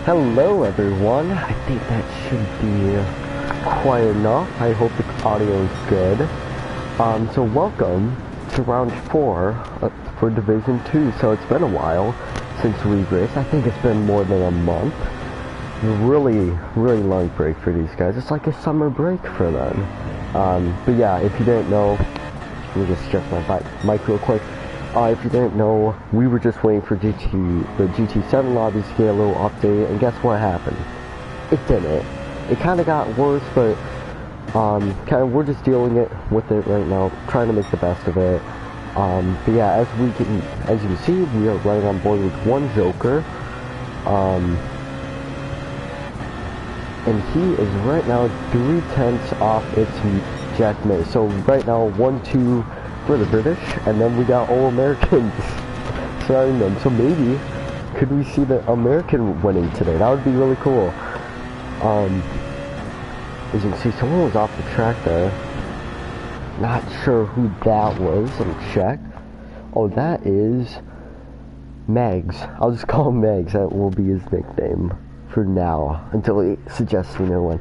Hello everyone, I think that should be quiet enough. I hope the audio is good. So welcome to round 4 for Division 2. So it's been a while since we raced. I think it's been more than a month. Really long break for these guys. It's like a summer break for them. But yeah, if you didn't know, let me just adjust my mic real quick. If you didn't know, we were just waiting for the GT7 lobbies to get a little update, and guess what happened? It didn't. It kind of got worse, but we're just dealing with it right now, trying to make the best of it. But yeah, as you can see, we are running on board with one Joker, and he is right now 3/10 off its Jack May. So right now, 1-2. For the British, and then we got all Americans surrounding them. So maybe could we see the American winning today? That would be really cool. As you can see, someone was off the track there. Not sure who that was. Let me check. Oh, that is Megs. I'll just call him Megs. That will be his nickname for now until he suggests a new one.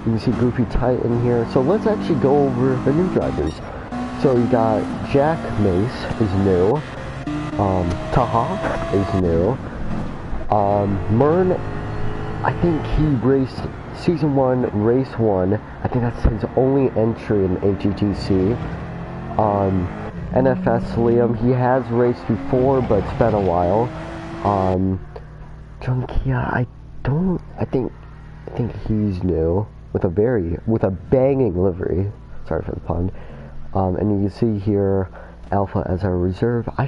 You can see Goofy Titan here. So let's actually go over the new drivers. So you got Jack Mace is new, Taha is new, Mern, I think he raced Season 1, Race 1, I think that's his only entry in AGTC. NFS Liam, he has raced before, but it's been a while. Junkia, I think he's new, with a banging livery, sorry for the pun. And you can see here Alpha as our reserve. I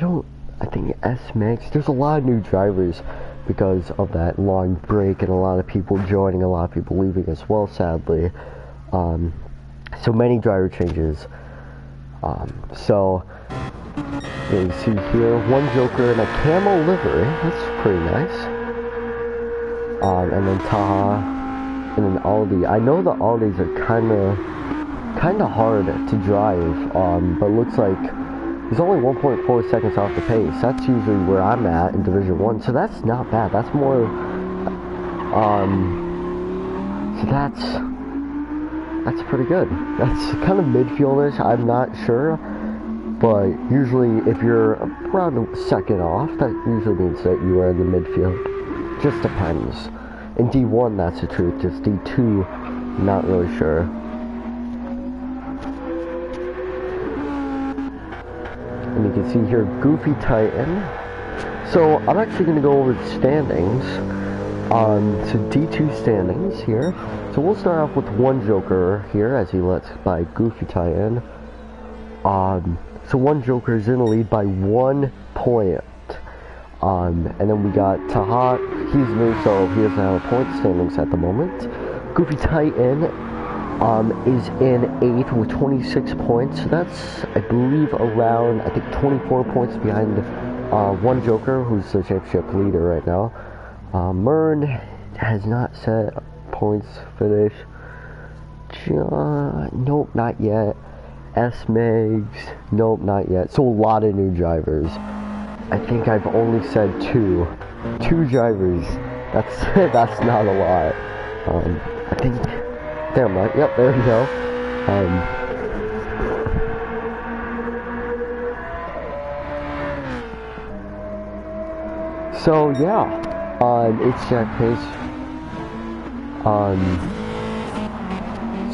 think S-Max, there's a lot of new drivers because of that long break and a lot of people joining, a lot of people leaving as well, sadly. So many driver changes. So you see here, one Joker in a camo livery. That's pretty nice. And then Taha and then Aldi. I know the Aldis are kind of hard to drive, but looks like he's only 1.4 seconds off the pace. That's usually where I'm at in Division 1, so that's not bad. That's more, so that's pretty good. That's kind of midfieldish, I'm not sure, but usually if you're around a second off, that usually means that you are in the midfield. Just depends. In D1, that's the truth. Just D2, not really sure. And you can see here, Goofy Titan. So, I'm actually going to go over the standings. So, D2 standings here. So, we'll start off with one Joker here, as he lets by Goofy Titan. So, one Joker is in the lead by 1 point. And then we got Tahat. He's new, so he doesn't have a point standings at the moment. Goofy Titan is in 8th with 26 points. So that's, I believe, around, 24 points behind one Joker, who's the championship leader right now. Mern has not set points finish. Nope, not yet. S-Megs, nope, not yet. So a lot of new drivers. I think I've only said 2 drivers. That's not a lot. I think. Damn right, yep, there we go. So yeah, it's Jack Pace.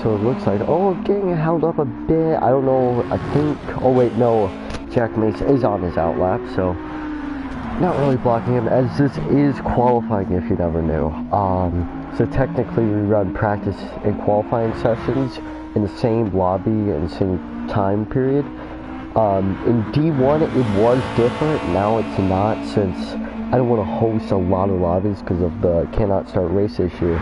So it looks like, oh, getting held up a bit. I don't know, I think, oh wait, no, Jack Mace is on his outlap, so not really blocking him, as this is qualifying if you never knew. So technically we run practice and qualifying sessions in the same lobby and same time period. In D1 it was different, now it's not, since I don't want to host a lot of lobbies because of the cannot start race issue.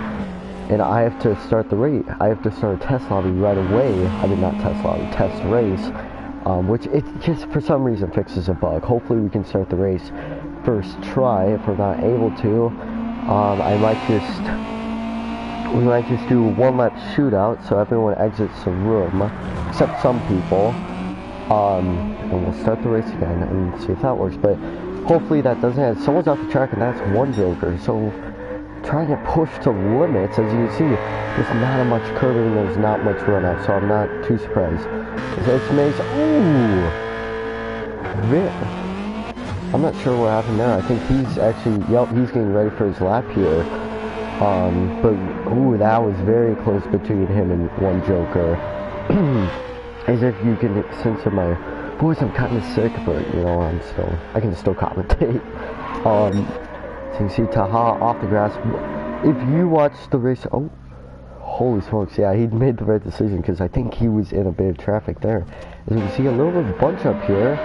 And I have to start the race, I have to start a test lobby right away. I mean, not test lobby, test race. Which it just for some reason fixes a bug. Hopefully we can start the race first try. If we're not able to, we might just do a 1-lap shootout so everyone exits the room, except some people. And we'll start the race again and see if that works. But hopefully that doesn't happen. Someone's off the track and that's one Joker. So trying to push to limits, as you can see, there's not much curving, there's not much run out, so I'm not too surprised. It's Mace. Ooh! I'm not sure what happened there. I think he's actually, yep, he's getting ready for his lap here. But, ooh, that was very close between him and one Joker. As if you can sense in my voice, I'm kind of sick, but, you know, I can still commentate. So you see Taha off the grass. If you watch the race, oh, holy smokes, yeah, he made the right decision, because I think he was in a bit of traffic there. As you can see, a little bit of bunch up here.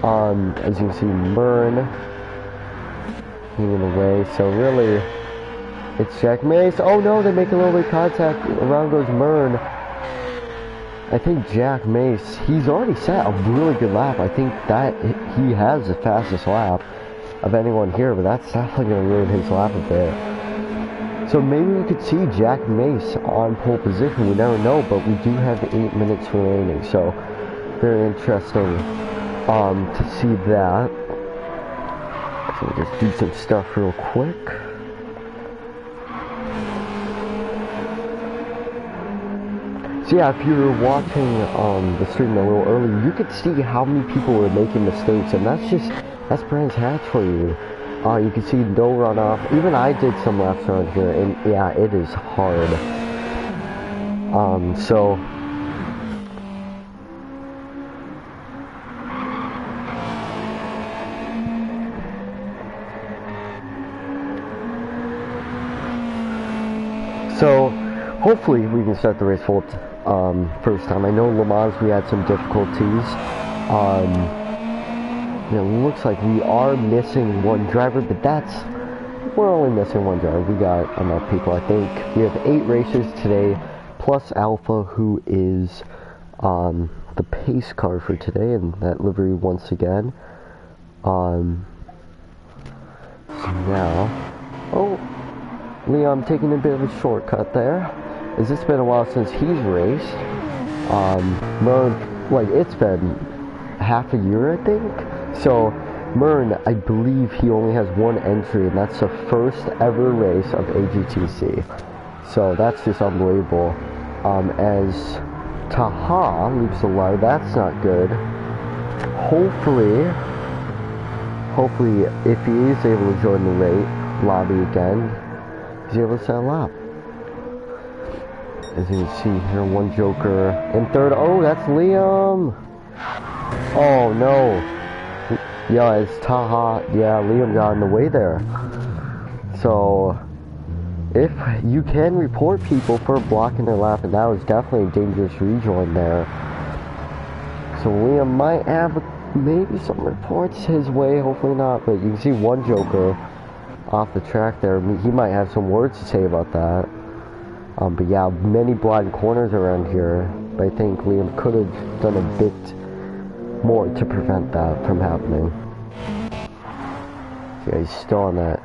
As you can see, Mern in the way, so really, it's Jack Mace. Oh no, they make a little bit of contact. Around goes Mern. I think Jack Mace, he's already set a really good lap. I think that he has the fastest lap of anyone here, but that's definitely going to ruin his lap a bit. So maybe we could see Jack Mace on pole position. We never know, but we do have 8 minutes remaining, so very interesting to see that. So we'll just do some stuff real quick. So yeah, if you were watching the stream a little earlier, you could see how many people were making mistakes, and that's Brands Hatch for you. You can see no runoff. Even I did some laps around here, and yeah, it is hard. So hopefully we can start the race full first time. I know Le Mans we had some difficulties. It looks like we are missing one driver, but we're only missing one driver. We got enough people. I think we have 8 racers today, plus Alpha, who is the pace car for today, and that livery once again. So now, oh, Liam taking a bit of a shortcut there. As it's been a while since he's raced. Mern, like, it's been half a year, I think. So Mern, I believe he only has one entry, and that's the first ever race of AGTC. So that's just unbelievable. As Taha leaves the line, that's not good. Hopefully, if he is able to join the lobby again, he's able to set a lap. As you can see here, one Joker in third. Oh, that's Liam. Oh no. Yeah, it's Taha. Yeah, Liam got in the way there. So, if you can report people for blocking their lap, and that was definitely a dangerous rejoin there. So Liam might have maybe some reports his way, hopefully not, but you can see one Joker off the track there. He might have some words to say about that. But yeah, many blind corners around here. But I think Liam could have done a bit more to prevent that from happening. So yeah, he's still on that.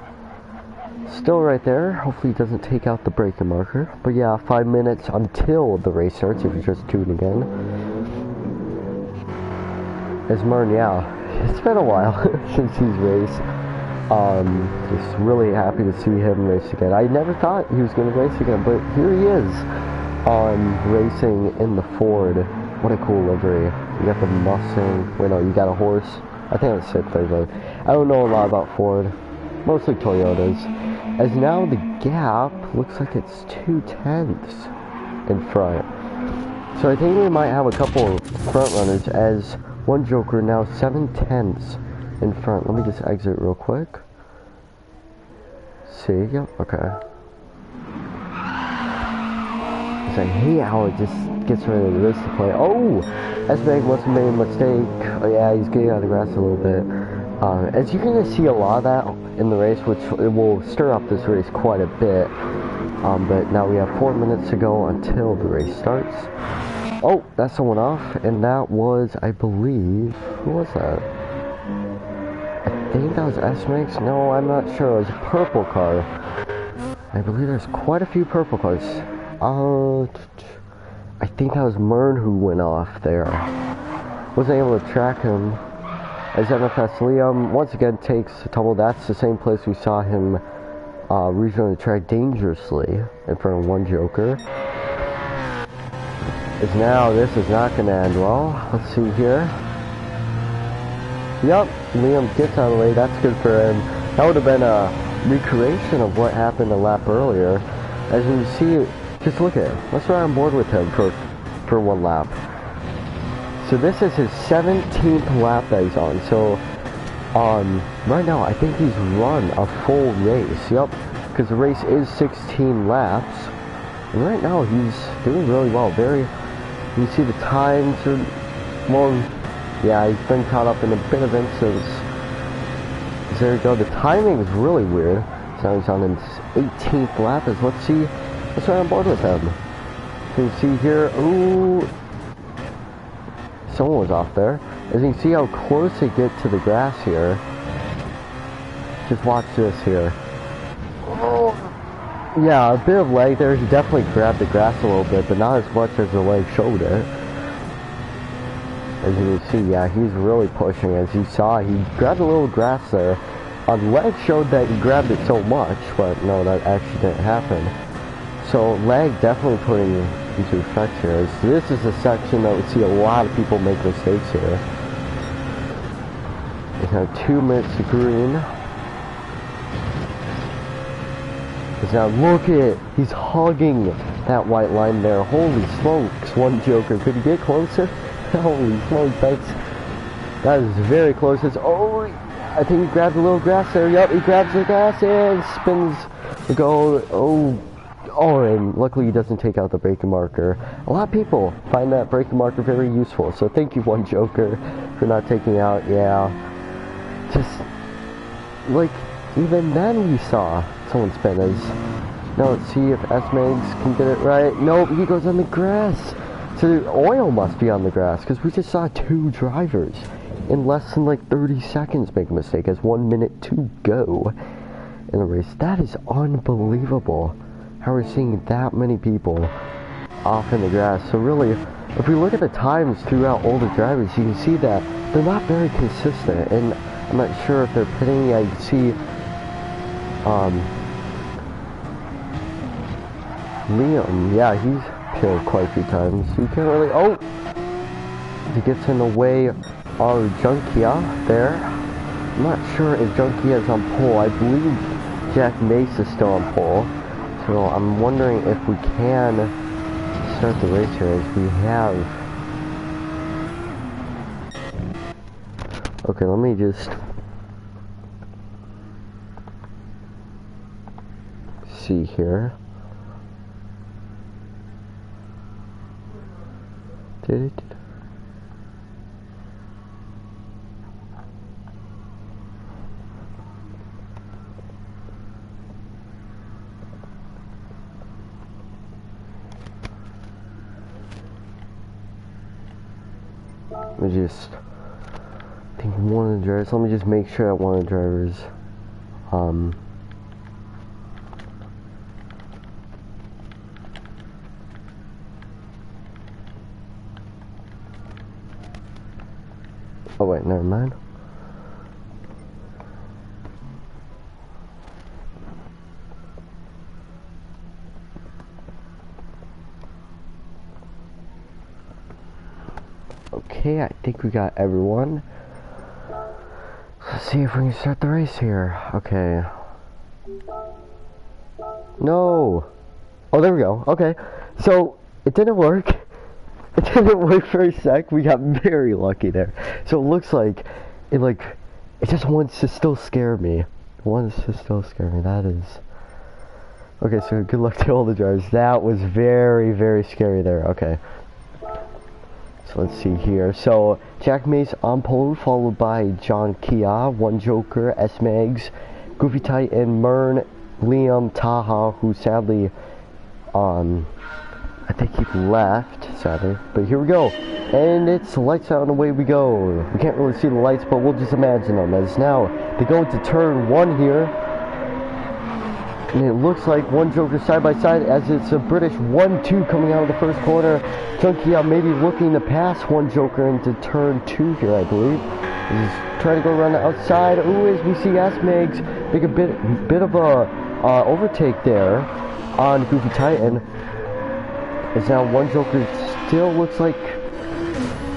Still right there. Hopefully he doesn't take out the braking marker. But yeah, 5 minutes until the race starts, if you're just tuning in. As Mern, yeah, it's been a while since he's raced. Just really happy to see him race again. I never thought he was going to race again, but here he is, racing in the Ford. What a cool livery. You got the Mustang. Wait, no, you got a horse. I think that's it, but I don't know a lot about Ford. Mostly Toyotas. As now the gap looks like it's 2/10 in front. So I think we might have a couple front runners, as one Joker now 7/10 in front. Let me just exit real quick. See, yep, okay. It's like, hey, how it just gets ready to race to play. Oh! S-Bag must have made a mistake. Oh yeah, he's getting out of the grass a little bit. As you're going to see a lot of that in the race, which it will stir up this race quite a bit. But now we have 4 minutes to go until the race starts. Oh, that's someone off, and that was, I believe, who was that? I think that was S-Max. No, I'm not sure. It was a purple car. I believe there's quite a few purple cars. I think that was Mern who went off there. Wasn't able to track him. as NFS Liam once again takes a tumble. That's the same place we saw him regionally track dangerously in front of one Joker. Is now, this is not going to end well. Let's see here. Yep, Liam gets out of the way. That's good for him. That would have been a recreation of what happened a lap earlier. As you see, just look at it. Let's ride on board with him for one lap. So this is his 17th lap that he's on. So, right now, I think he's run a full race. Yep, because the race is 16 laps. And right now, he's doing really well. You see the times are, well, yeah, he's been caught up in a bit of incidents. There you go. The timing is really weird. So now he's on his 18th lap. Let's ride on board with him. You can see here, ooh, someone was off there. As you can see how close they get to the grass here. Just watch this here. Oh, yeah, a bit of leg there. He definitely grabbed the grass a little bit, but not as much as the leg showed it. As you can see, yeah, he's really pushing. As you saw, he grabbed a little grass there. On leg showed that he grabbed it so much, but no, that actually didn't happen. So leg definitely putting into effect here. This is a section that we see a lot of people make mistakes here. It's now 2 minutes to green. Because now look at it, he's hugging that white line there. Holy smokes, one Joker. Could he get closer? Holy smokes, that is very close. Oh, I think he grabbed a little grass there. Yup, he grabs the grass and spins the goal. Oh, and luckily he doesn't take out the braking marker. A lot of people find that braking marker very useful. So thank you, one Joker, for not taking out. Yeah, just like even then we saw someone spin as. Now let's see if S-Mags can get it right. Nope, he goes on the grass. So the oil must be on the grass, because we just saw 2 drivers in less than like 30 seconds make a mistake as 1 minute to go in the race. That is unbelievable how we're seeing that many people off in the grass. So really, if we look at the times throughout all the drivers, you can see that they're not very consistent, and I'm not sure if they're pitting. I can see Liam, yeah, he's killed quite a few times. You can't really, oh, he gets in the way of Junkia there. I'm not sure if Junkia is on pole. I believe Jack Mace is still on pole. So I'm wondering if we can start the race here as we have. Okay, let me just see here. Did it? Let me just think one of the drivers. Let me just make sure that one of the drivers oh wait, never mind. Okay, I think we got everyone. Let's see if we can start the race here. Okay. No! Oh, there we go. Okay. So, it didn't work. It didn't work for a sec. We got very lucky there. So it looks like it just wants to still scare me. It wants to still scare me. That is. Okay, so good luck to all the drivers. That was very, very scary there. Okay. So let's see here. So Jack Mace on pole, followed by John Kia, one Joker, S-Mags, Goofy Titan, Mern, Liam, Taha, who sadly, I think he left, sadly. But here we go. And it's lights out and away we go. We can't really see the lights, but we'll just imagine them. As now, they go into turn 1 here. And it looks like one Joker side by side as it's a British 1-2 coming out of the first corner. Junkie maybe looking to pass one Joker into turn 2 here, I believe. He's trying to go around the outside. Ooh, as we see S-Megs make a bit of a overtake there on Goofy Titan. As now one Joker still looks like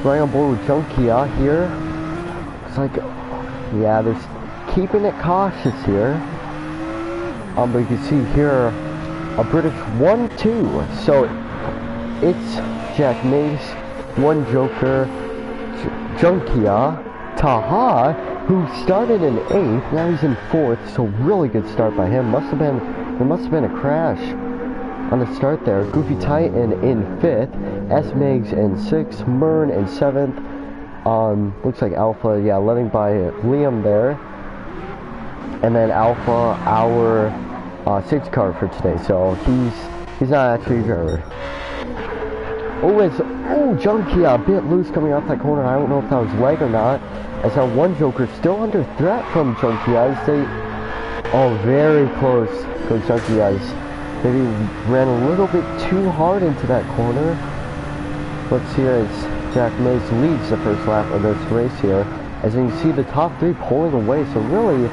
right on board with Junkie here. It's like, yeah, they're keeping it cautious here. But you can see here a British 1-2. So it's Jack Mace, one Joker, Junkia, Taha, who started in 8th, now he's in 4th, so really good start by him. There must have been a crash on the start there. Goofy Titan in 5th, S-Megs in 6th, Mern in 7th. Looks like Alpha, yeah, letting by Liam there. And then Alpha, our 6th car for today, so he's not actually a driver. Junkie a bit loose coming off that corner. I don't know if that was leg or not. As now one Joker still under threat from Junkie as they, very close to Junkie as maybe ran a little bit too hard into that corner. Let's see as Jack Mace leads the first lap of this race here. As you can see the top 3 pulling away, so really,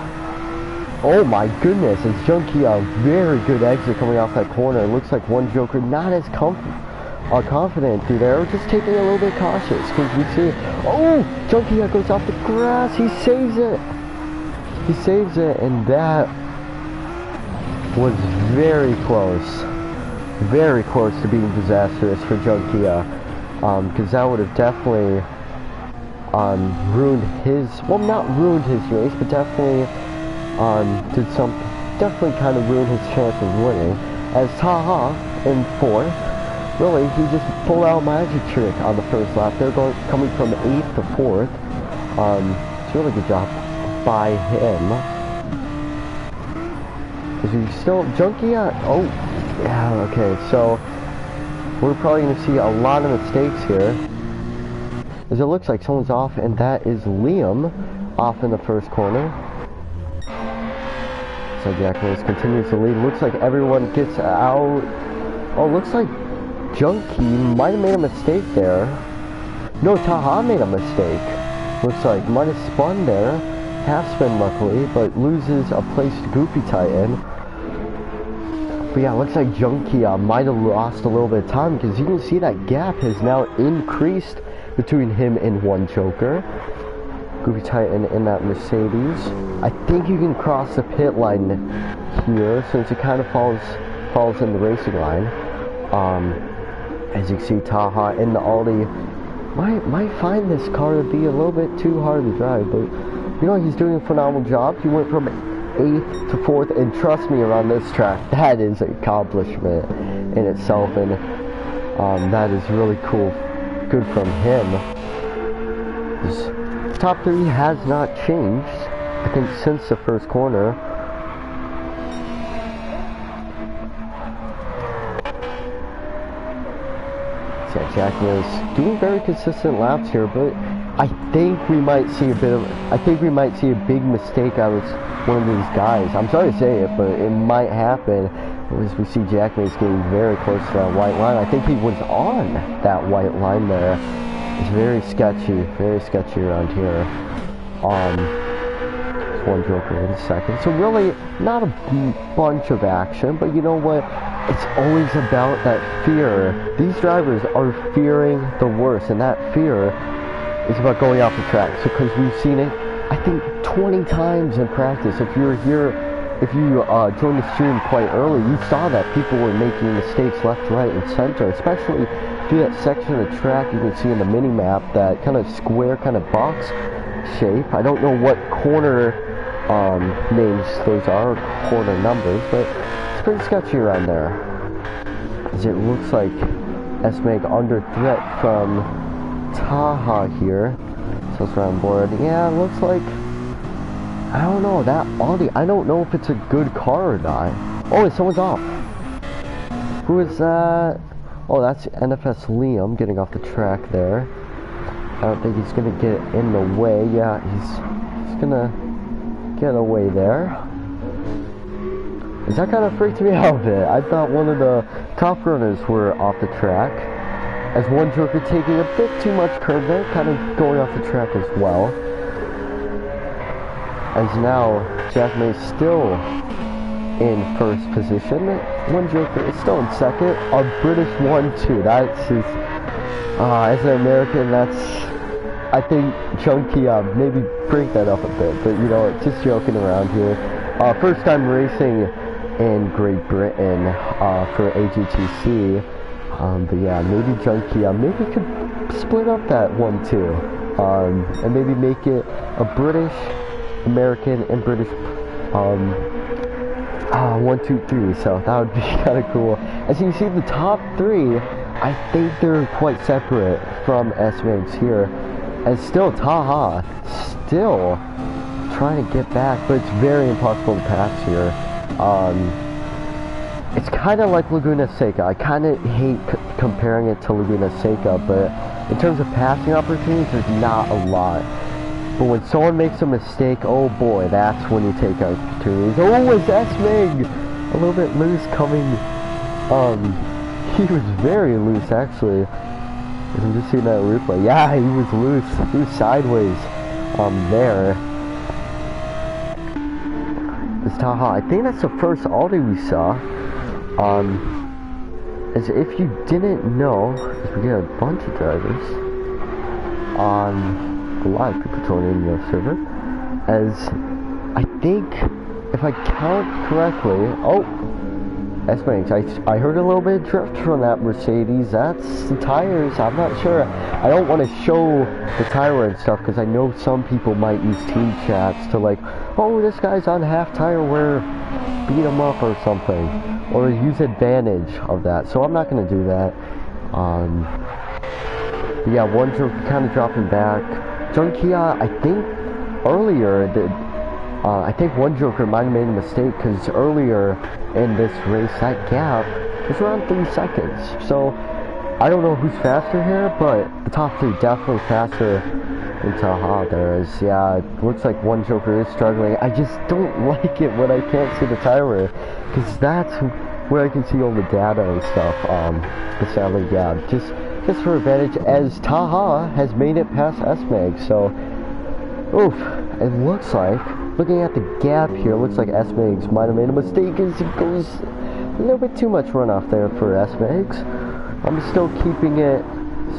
oh my goodness, it's Junkie a very good exit coming off that corner. It looks like one Joker not as confident through there, just taking a little bit cautious because we see, Junkie goes off the grass, he saves it, and that was very close to being disastrous for Junkie, because that would have definitely ruined his, well, not ruined his race, but definitely definitely kind of ruined his chance of winning. As Taha in 4th, really, he just pulled out a magic trick on the first lap. They're coming from 8th to 4th. It's a really good job by him. Is he still Junkie? Yeah, okay, so we're probably going to see a lot of mistakes here. As it looks like someone's off, and that is Liam off in the first corner. So Jack Mace continues to lead. Looks like everyone gets out. Looks like Junkie might have made a mistake there. No, Taha made a mistake. Looks like might have spun there. Half spin luckily, but loses a place to Goofy Titan. But yeah, looks like Junkie might have lost a little bit of time because you can see that gap has now increased between him and one Joker. Goofy Titan in that Mercedes. I think you can cross the pit line here since it kind of falls in the racing line. As you can see, Taha in the Audi might find this car to be a little bit too hard to drive, but you know, he's doing a phenomenal job. He went from 8th to 4th, and trust me, around this track, that is an accomplishment in itself, and that is really cool. Good from him. His top 3 has not changed, I think, since the first corner. Yeah, Jack is doing very consistent laps here, but I think we might see a big mistake out of one of these guys. I'm sorry to say it, but it might happen as we see Jack is getting very close to that white line. I think he was on that white line there. It's very sketchy around here. One Joker in second. So really, not a bunch of action, but you know what? It's always about that fear. These drivers are fearing the worst, and that fear is about going off the track. So, because we've seen it, I think 20 times in practice. If you joined the stream quite early, you saw that people were making mistakes left, right, and center. Especially through that section of the track, you can see in the mini map that kind of square, kind of box shape. I don't know what corner names those are, or corner numbers, but it's pretty sketchy around there. As it looks like S-Meg under threat from Taha here. So it's around board. Yeah, it looks like, I don't know, that Audi, I don't know if it's a good car or not. Oh, and someone's off. Who is that? Oh, that's NFS Liam getting off the track there. I don't think he's gonna get in the way. Yeah, he's gonna get away there. Is that kind of freaked me out a bit. I thought one of the top runners were off the track, as one Joker taking a bit too much curve there, kind of going off the track as well. As now, Jack May still in first position. One Joker is still in second. A British 1-2. That's just, as an American, that's, I think, chunky. Maybe break that up a bit, but you know, just joking around here. First time racing in Great Britain for AGTC. But yeah, maybe Junkie, maybe could split up that 1-2, and maybe make it a British, American, and British 1-2-3. So that would be kind of cool. As you can see, the top three, I think they're quite separate from S-Mags here. And still, Taha still trying to get back, but it's very impossible to pass here. It's kind of like Laguna Seca. I kind of hate comparing it to Laguna Seca, but in terms of passing opportunities, there's not a lot. But when someone makes a mistake, oh boy, that's when you take opportunities. Oh, it's S-Mig! A little bit loose coming. He was very loose, actually. I'm just seeing that replay. Yeah, he was loose. He was sideways, there. It's Taha. I think that's the first Aldi we saw. As if you didn't know, as we get a bunch of drivers on a lot of people joining the server, as I think, if I count correctly, oh, S-Mags, I heard a little bit of drift from that Mercedes. That's the tires. I'm not sure. I don't want to show the tire wear and stuff, because I know some people might use team chats to like, oh, this guy's on half tire wear, beat him up or something, or use advantage of that. So I'm not going to do that. But yeah, one Joker kind of dropping back. Junkia, I think earlier, I think one Joker might have made a mistake, because earlier in this race, that gap was around 3 seconds. So I don't know who's faster here, but the top three definitely faster than Taha there is. Yeah, it looks like one Joker is struggling. I just don't like it when I can't see the tire wear, because that's where I can see all the data and stuff. But sadly, yeah, just for advantage, as Taha has made it past S-Mag. So, oof, it looks like, looking at the gap here, it looks like S-Mags might have made a mistake, as it goes a little bit too much runoff there for S-Mags. I'm still keeping it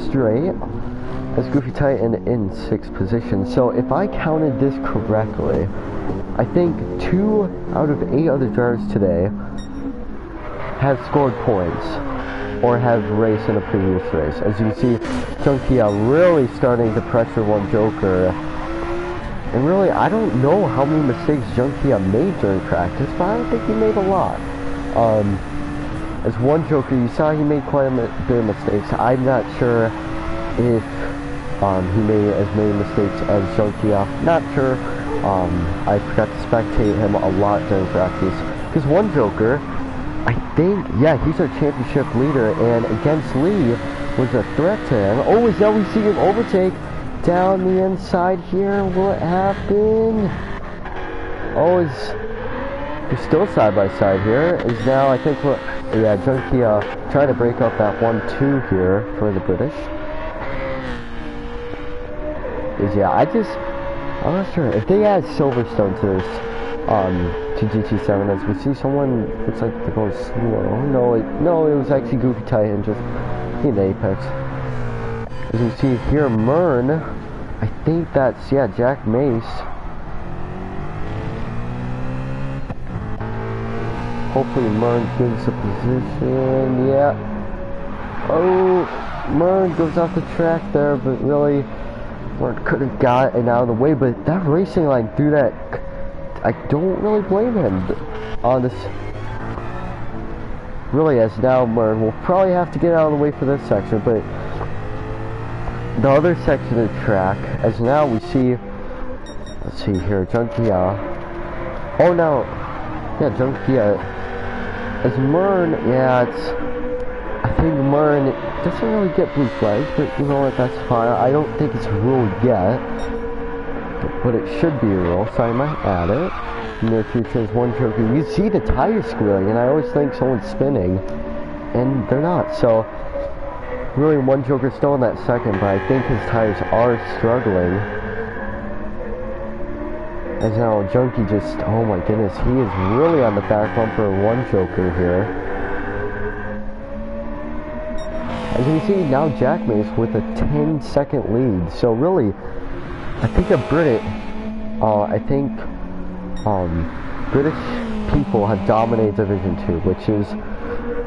straight, as Goofy Titan in 6th position. So if I counted this correctly, I think 2 out of 8 other drivers today have scored points, or have raced in a previous race. As you can see, Junkia really starting to pressure one Joker. And really, I don't know how many mistakes Junkia made during practice, but I don't think he made a lot. As one Joker, you saw he made quite a bit of mistakes. I'm not sure if he made as many mistakes as Junkia. Not sure. I forgot to spectate him a lot during practice. Because one Joker, I think, yeah, he's our championship leader, and against Lee was a threat to him. Oh, is now we see him overtake down the inside here. What happened? Oh, we're still side by side here. Is now, I think, yeah, Junkie trying to break up that 1-2 here for the British. Yeah, I'm not sure if they add Silverstone to this, to GT7, as we see someone looks like they're going slow. No, it was actually Goofy Titan just in the apex. As you see here, Mern, I think that's, yeah, Jack Mace. Hopefully Mern gives a position, yeah. Oh, Mern goes off the track there, but really, Mern could have got it out of the way, but that racing line through that, I don't really blame him on this. Really, as now Mern will probably have to get out of the way for this section, but the other section of the track, as now we see, let's see here, Junkia. Oh no, yeah, Junkia. As Mern, yeah, I think Mern doesn't really get blue flags, but you know what, that's fine. I don't think it's a rule yet, but it should be a rule, so I might add it. near future is One Joker. You see the tires squealing, and I always think someone's spinning, and they're not. So really, One Joker's still in that second, but I think his tires are struggling. As now Junkie just, oh my goodness, he is really on the back bumper of One Joker here. As you can see, now Jack Mace with a 10-second lead. So really, I think British people have dominated Division 2, which is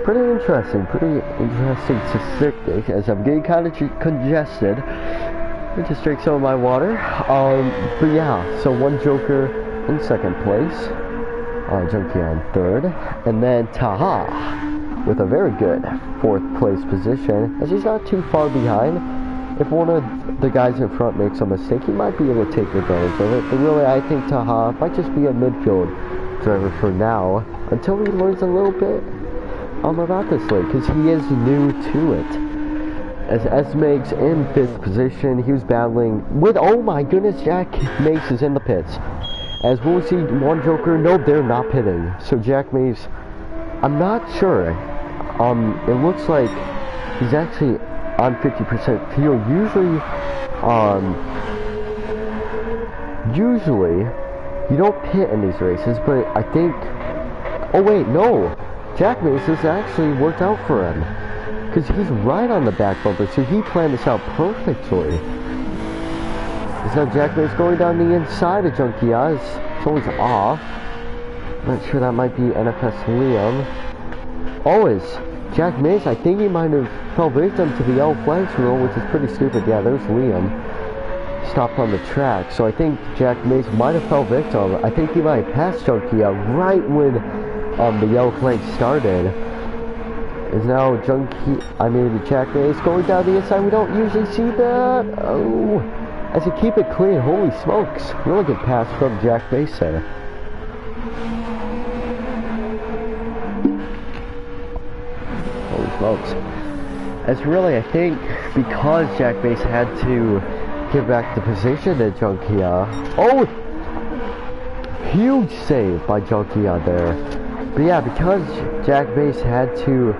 pretty interesting statistic, as I'm getting kind of congested. Let me just drink some of my water. But yeah, so One Joker in second place, Junkie on third, and then Taha with a very good fourth place position, as he's not too far behind. If one of the guys in front makes a mistake, he might be able to take advantage of it. But really, I think Taha might just be a midfield driver for now, until he learns a little bit about this league, because he is new to it. As S-Make's in 5th position, he was battling with, oh my goodness, Jack Mace is in the pits. As we'll see, One Joker, no, they're not pitting. So Jack Mace, I'm not sure. It looks like he's actually on 50% fuel. Usually, you don't pit in these races, but I think, oh wait, no. Jack Mace has actually worked out for him, because he's right on the back bumper, so he planned this out perfectly. Is now Jack Mace going down the inside of Junkie? It's always off. Not sure, that might be NFS Liam. Always Jack Mace, I think he might have fell victim to the yellow flags rule, which is pretty stupid. Yeah, there's Liam. Stopped on the track, so I think Jack Mace might have fell victim. I think he might have passed Junkie right when the yellow flag started. Is now Jack Mace going down the inside. We don't usually see that. Oh, as you keep it clean, holy smokes. Really good pass from Jack Mace there. Holy smokes. As really, I think, because Jack Mace had to give back the position to Junkie. Oh! Huge save by Junkie there. But yeah, because Jack Mace had to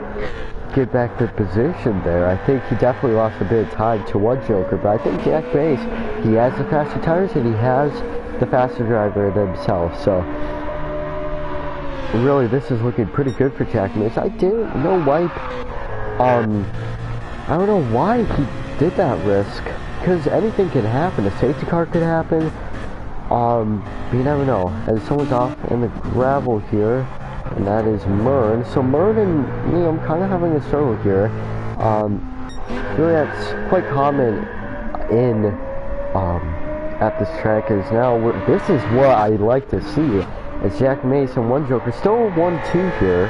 get back the position there, I think he definitely lost a bit of time to One Joker. But I think Jack Mace, he has the faster tires and he has the faster driver himself. So really, this is looking pretty good for Jack Mace. I didn't know why. I don't know why he did that risk, because anything can happen. A safety car could happen. But you never know. And someone's off in the gravel here. And that is Mern. So Mern and Liam kind of having a struggle here. Really, that's quite common in at this track. Is now this is what I like to see. As Jack Mace and One Joker still 1-2 here.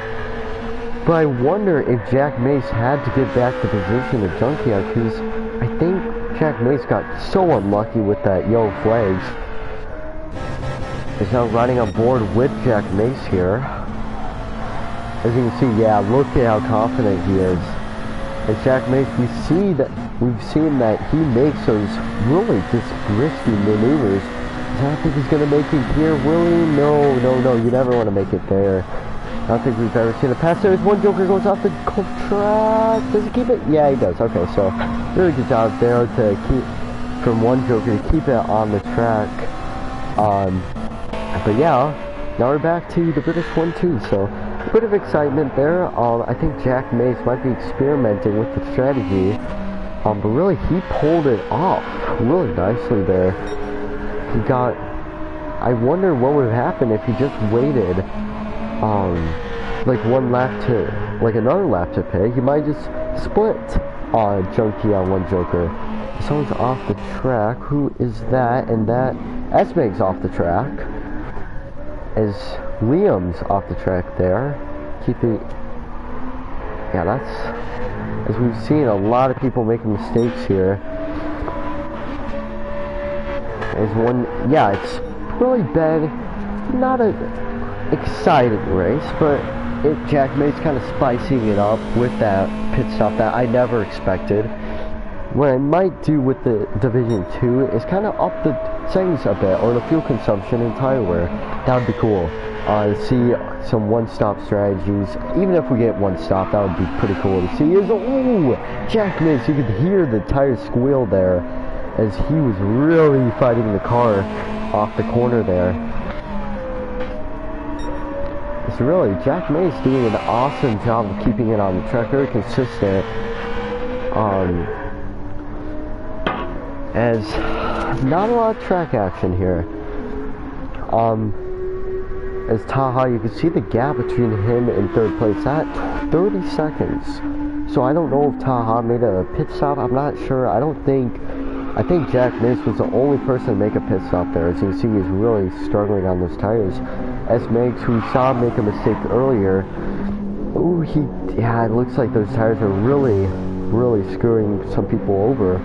But I wonder if Jack Mace had to get back the position of Junkie, because I think Jack Mace got so unlucky with that yellow flags. Is now riding on board with Jack Mace here. As you can see, yeah, look at how confident he is. As Jack Mace, we've seen that he makes those really just risky maneuvers. I don't think he's gonna make it here, really. No, you never want to make it there. I don't think we've ever seen a pass. There's One Joker goes off the track. Does he keep it? Yeah, he does. Okay, so really good job there to keep from One Joker to keep it on the track. But yeah, now we're back to the British 1-2. So a bit of excitement there. I think Jack Mace might be experimenting with the strategy. But really, he pulled it off really nicely there. He got. I wonder what would happen if he just waited. Like another lap to pay. He might just split Junkie on One Joker. Someone's off the track. Who is that? And that S-Meg's off the track. As Liam's off the track there. Yeah, that's, as we've seen a lot of people making mistakes here. Yeah, it's really been not a exciting race, but Jack Mace kind of spicing it up with that pit stop that I never expected. What I might do with the Division 2 is kind of up the settings a bit, or the fuel consumption and tire wear. That would be cool. See some one-stop strategies. Even if we get one stop, that would be pretty cool to see. Ooh, Jack missed. You could hear the tire squeal there as he was really fighting the car off the corner there. It's really, Jack May's doing an awesome job of keeping it on the track, very consistent. As not a lot of track action here. As Taha, you can see the gap between him and third place at 30 seconds. So I don't know if Taha made a pit stop. I'm not sure. I think Jack Mace was the only person to make a pit stop there. As you can see, he's really struggling on those tires. S. Megs, who saw him make a mistake earlier, ooh, it looks like those tires are really screwing some people over.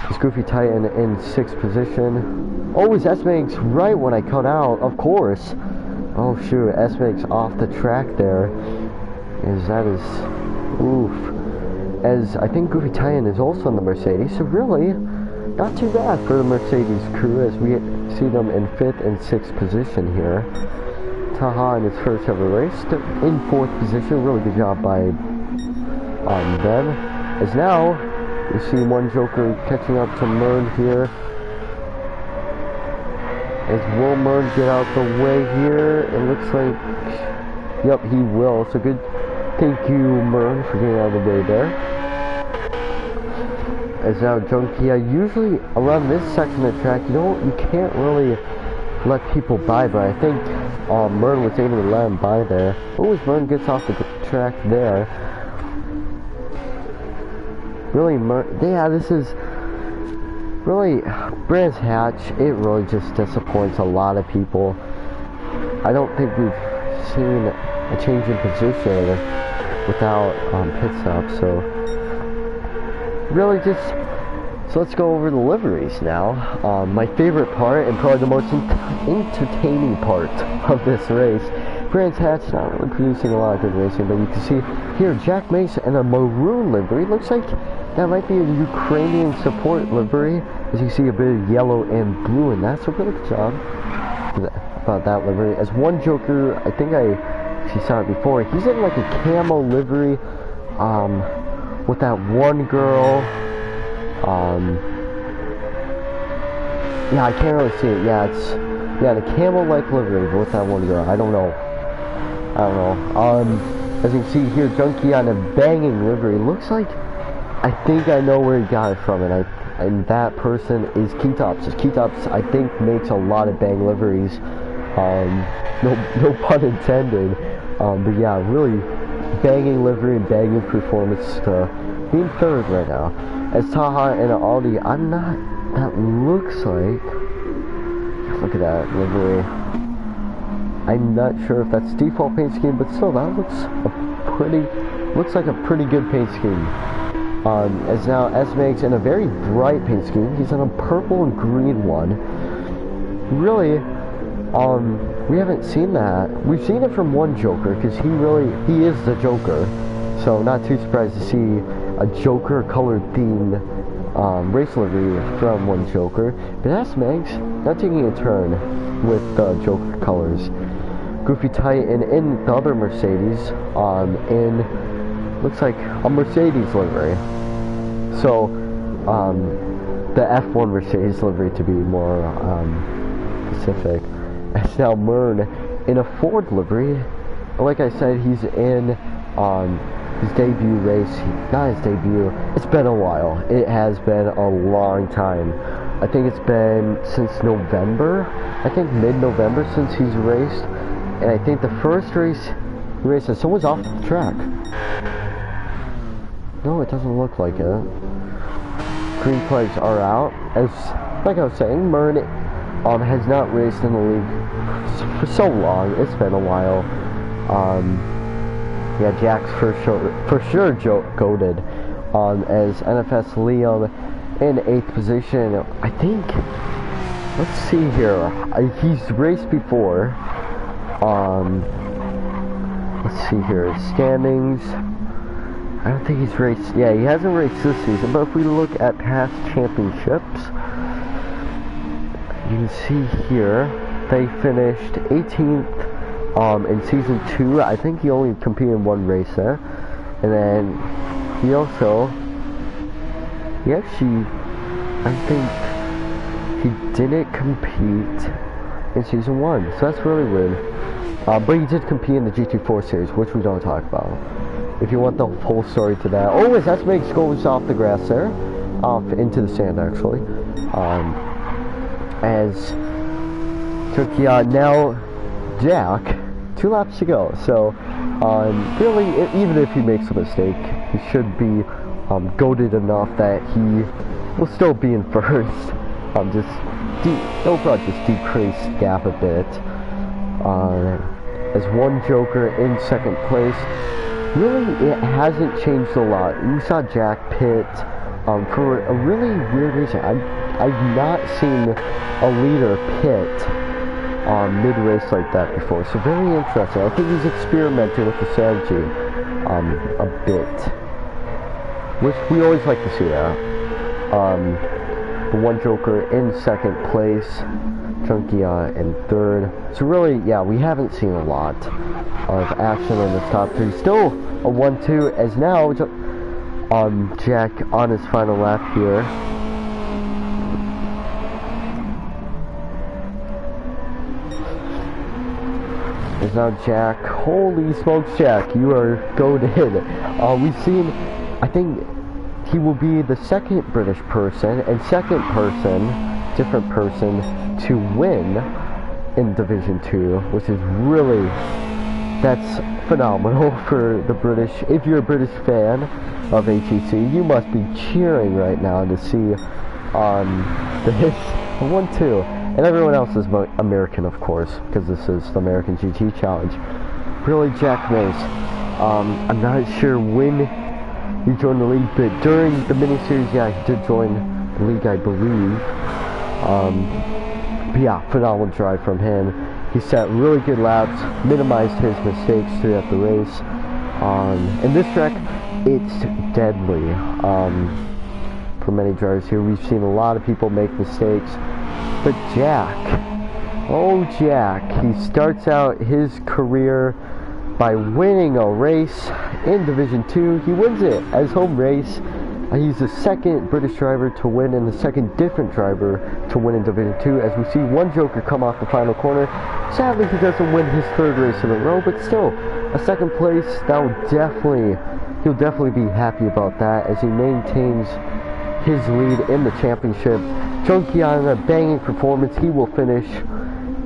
It's Goofy Titan in 6th position. Oh, is S. Megs right when I cut out? Of course. Oh shoot, S. Megs off the track there. Oof. As I think Goofy Titan is also in the Mercedes, so really, not too bad for the Mercedes crew as we see them in 5th and 6th position here. Taha in his first ever race in 4th position. Really good job by them. As now we see one Joker catching up to Mern here. As will Mern get out the way here? It looks like, yep, he will. So good. Thank you, Mern, for getting out of the way there. As now Junkie, usually around this section of the track, you can't really let people by, but I think Mern was able to let him by there. Oh, as Mern gets off the track there. Really, yeah, this is really Brands Hatch. It really just disappoints a lot of people. I don't think we've seen a change in position without pit stops. So really, so let's go over the liveries now. My favorite part and probably the most entertaining part of this race. Brands Hatch not really producing a lot of good racing, but you can see here Jack Mace in a maroon livery. Looks like that might be a Ukrainian support livery, as you see a bit of yellow and blue, and that's a really good job about that livery. As one Joker, I think I saw it before, he's in like a camo livery, with that one girl, yeah, I can't really see it, the camo-like livery with that one girl, I don't know, as you can see here, Junkie on a banging livery, looks like, I think I know where he got it from, and that person is Keytops. Keytops, I think, makes a lot of bang liveries. No pun intended. But yeah, really banging livery and banging performance to being 3rd right now. As Taha and Aldi, that looks like, look at that livery. I'm not sure if that's default paint scheme, but still, that looks like a pretty good paint scheme. As now S-Megs in a very bright paint scheme. He's in a purple and green one. Really, we haven't seen that. We've seen it from one Joker, because he is the Joker. So not too surprised to see a Joker colored themed race livery from one Joker. But S-Megs not taking a turn with the Joker colors. Goofy Titan in the other Mercedes, in looks like a Mercedes livery. So, the F1 Mercedes livery to be more specific. As now Mern in a Ford livery. Like I said, he's in his debut race. Not his debut. It's been a while. It has been a long time. I think it's been since November. I think mid-November since he's raced. And I think the first race he raced, and someone's off the track. No, it doesn't look like it. Green flags are out. As like I was saying, Mern has not raced in the league for so long. It's been a while. Yeah, Jack's for sure goated. As NFS Liam in 8th position. I think. Let's see here. He's raced before. Let's see here. Standings. I don't think he's raced. Yeah, he hasn't raced this season. But if we look at past championships, You can see here they finished 18th in season 2. I think he only competed in one race there, and then he actually, I think he didn't compete in season 1, so that's really weird. But he did compete in the GT4 series, which we don't talk about. If you want the whole story to that. Oh, as that makes goes off the grass there, off into the sand actually. As Turkey now Jack, 2 laps to go. So really, even if he makes a mistake, he should be goated enough that he will still be in first. They'll probably just decrease gap a bit. As one Joker in second place. Really, it hasn't changed a lot. We saw Jack pit for a really weird reason. I've not seen a leader pit mid-race like that before. So very interesting. I think he's experimenting with the strategy a bit, which we always like to see that. The one Joker in second place, Chunky in third. So really, yeah, we haven't seen a lot of action in the top 3. Still a 1-2 as now Jack on his final lap here. Is now Jack. Holy smokes, Jack, you are goated. We've seen, I think he will be the second British person and different person to win in Division 2, which is really, that's phenomenal for the British. If you're a British fan of AGTC, you must be cheering right now to see this 1-2. And everyone else is American, of course, because this is the American GT Challenge. Really, Jack Mays. I'm not sure when he joined the league, but during the miniseries, yeah, he did join the league, I believe. But yeah, phenomenal drive from him. He set really good laps, minimized his mistakes throughout the race. And this track, it's deadly. For many drivers here, we've seen a lot of people make mistakes. But Jack, oh Jack, he starts out his career by winning a race in Division 2. He wins it as home race. He's the second British driver to win and the second different driver to win in Division 2, as we see one Joker come off the final corner. Sadly, he doesn't win his 3rd race in a row, but still, a 2nd place, he'll definitely be happy about that as he maintains his lead in the championship. Chunky on a banging performance, he will finish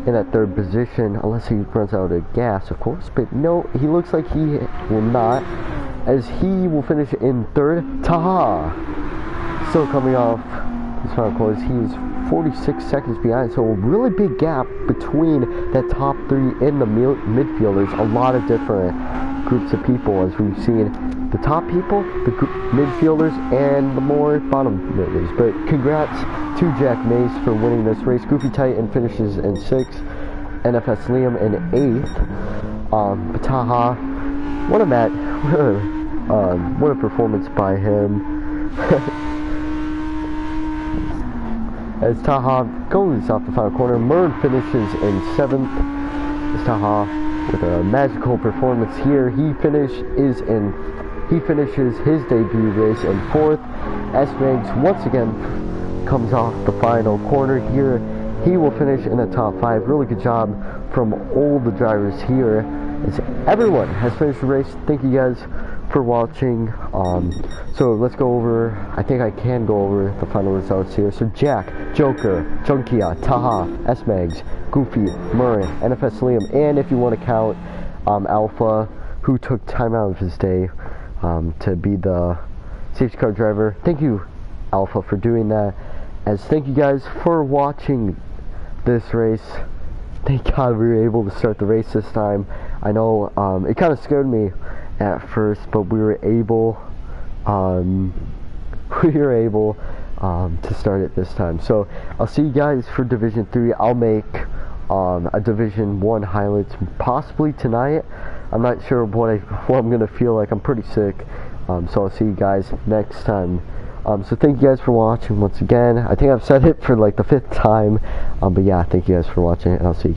in that 3rd position, unless he runs out of gas, of course, but no, he looks like he will not, as he will finish in 3rd. Taha still coming off his final corners. He is 46 seconds behind, so a really big gap between that top 3 in the midfielders. A lot of different groups of people, as we've seen the top people, the midfielders, and the more bottom midfielders. But congrats to Jack Mays for winning this race. Goofy Titan finishes in 6th, NFS Liam in 8th. Taha, what a performance by him. As Taha goes off the final corner, Mern finishes in 7th. As Taha with a magical performance here, he finishes his debut race in 4th. S-Megs once again comes off the final corner here. He will finish in the top 5. Really good job from all the drivers here, as everyone has finished the race. Thank you guys for watching. So let's go over, I think I can go over the final results here. So Jack, Joker, Chunkia, Taha, S-Megs, Goofy, Murray, NFS Liam, and if you want to count Alpha, who took time out of his day to be the safety car driver. Thank you, Alpha, for doing that. As thank you guys for watching this race. Thank God we were able to start the race this time. I know it kind of scared me at first, but we were able to start it this time. So I'll see you guys for Division 3. I'll make a Division 1 highlights possibly tonight. I'm not sure what I'm gonna feel like. I'm pretty sick, so I'll see you guys next time So thank you guys for watching once again. I think I've said it for like the 5th time. But yeah, thank you guys for watching, and I'll see you.